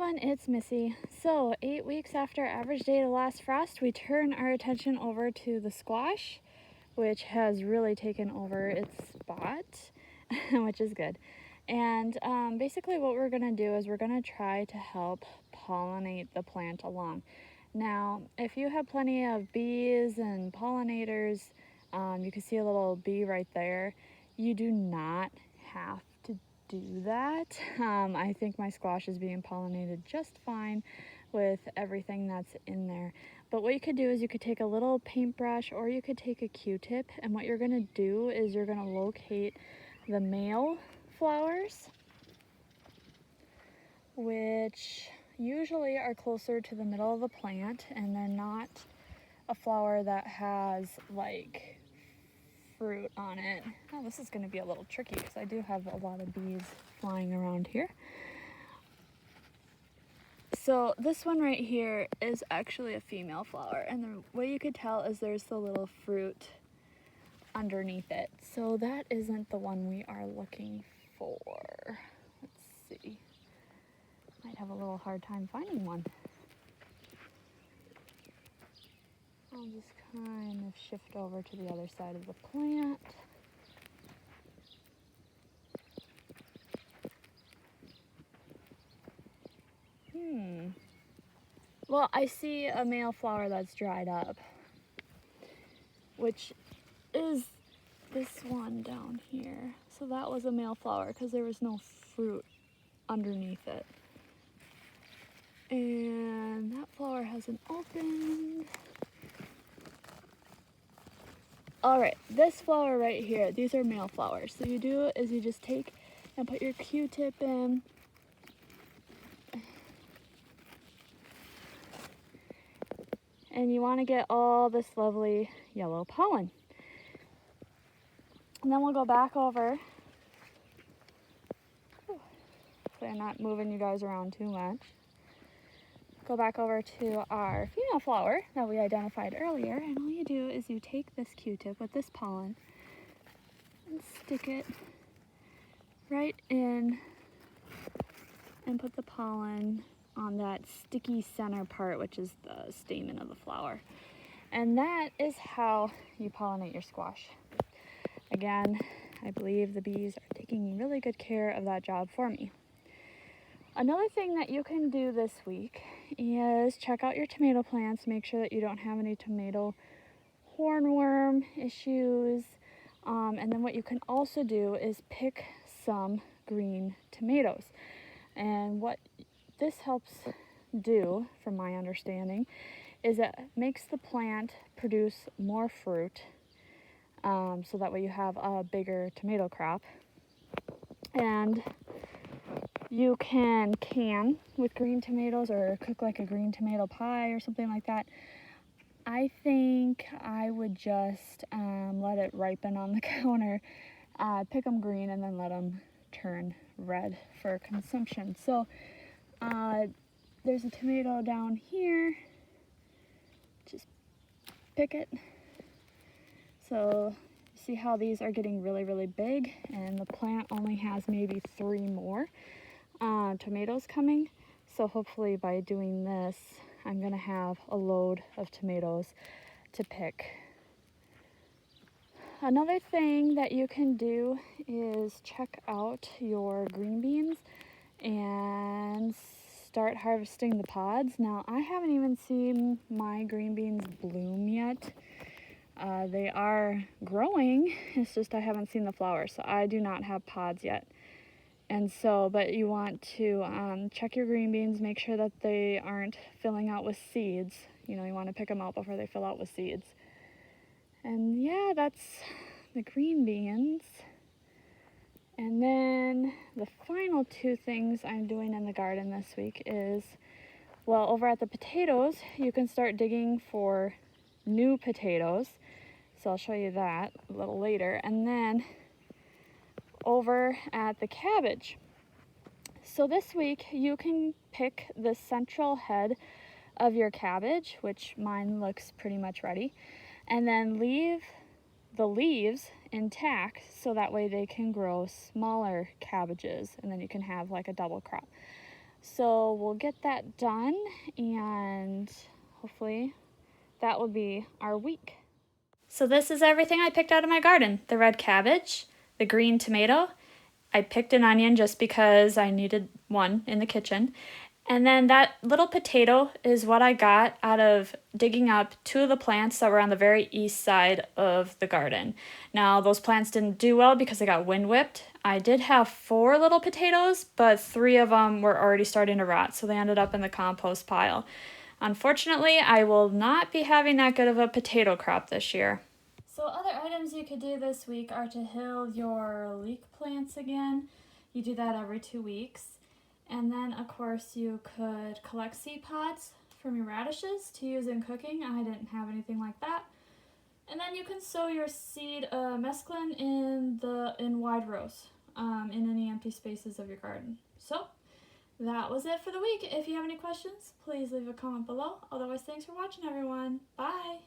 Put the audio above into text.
everyone, it's Missy. So 8 weeks after average day to last frost, we turn our attention over to the squash, which has really taken over its spot, which is good. And basically what we're gonna do is we're gonna try to help pollinate the plant along. Now, if you have plenty of bees and pollinators, you can see a little bee right there. You do not have to do that. I think my squash is being pollinated just fine with everything that's in there. But what you could do is you could take a little paintbrush or you could take a Q-tip, and what you're gonna do is you're gonna locate the male flowers, which usually are closer to the middle of the plant, and they're not a flower that has like fruit on it. Oh, this is going to be a little tricky because I do have a lot of bees flying around here. So this one right here is actually a female flower, and the way you could tell is there's the little fruit underneath it. So that isn't the one we are looking for. Let's see. Might have a little hard time finding one. I'll just kind of shift over to the other side of the plant. Well, I see a male flower that's dried up, which is this one down here. So that was a male flower because there was no fruit underneath it. And that flower hasn't opened. All right, this flower right here, these are male flowers. So you do is you just take and put your Q-tip in. And you want to get all this lovely yellow pollen. And then we'll go back over. Hopefully I'm not moving you guys around too much. Go back over to our female flower that we identified earlier, and all you do is you take this Q-tip with this pollen and stick it right in and put the pollen on that sticky center part, which is the stamen of the flower. And that is how you pollinate your squash. Again, I believe the bees are taking really good care of that job for me. Another thing that you can do this week is check out your tomato plants. Make sure that you don't have any tomato hornworm issues. And then what you can also do is pick some green tomatoes. And what this helps do, from my understanding, is it makes the plant produce more fruit. So that way you have a bigger tomato crop. And you can with green tomatoes or cook like a green tomato pie or something like that. I think I would just let it ripen on the counter, pick them green, and then let them turn red for consumption. So there's a tomato down here. Just pick it. So see how these are getting really, really big, and the plant only has maybe 3 more tomatoes coming. So hopefully by doing this, I'm gonna have a load of tomatoes to pick. Another thing that you can do is check out your green beans and start harvesting the pods. Now, I haven't even seen my green beans bloom yet. They are growing, it's just I haven't seen the flowers, so I do not have pods yet. And so, but you want to check your green beans, make sure that they aren't filling out with seeds. You know, you want to pick them out before they fill out with seeds. And yeah, that's the green beans. And then the final 2 things I'm doing in the garden this week is, well, over at the potatoes, you can start digging for new potatoes. So I'll show you that a little later. And then over at the cabbage. So this week you can pick the central head of your cabbage, which mine looks pretty much ready, and then leave the leaves intact so that way they can grow smaller cabbages, and then you can have like a double crop. So we'll get that done, and hopefully that will be our week. So this is everything I picked out of my garden. The red cabbage, the green tomato. I picked an onion just because I needed one in the kitchen. And then that little potato is what I got out of digging up 2 of the plants that were on the very east side of the garden. Now, those plants didn't do well because they got wind whipped. I did have 4 little potatoes, but 3 of them were already starting to rot, so they ended up in the compost pile. Unfortunately, I will not be having that good of a potato crop this year. So other items you could do this week are to hill your leek plants again. You do that every 2 weeks. And then, of course, you could collect seed pods from your radishes to use in cooking. I didn't have anything like that. And then you can sow your seed mesclun in wide rows in any empty spaces of your garden. So that was it for the week. If you have any questions, please leave a comment below. Otherwise, thanks for watching, everyone. Bye!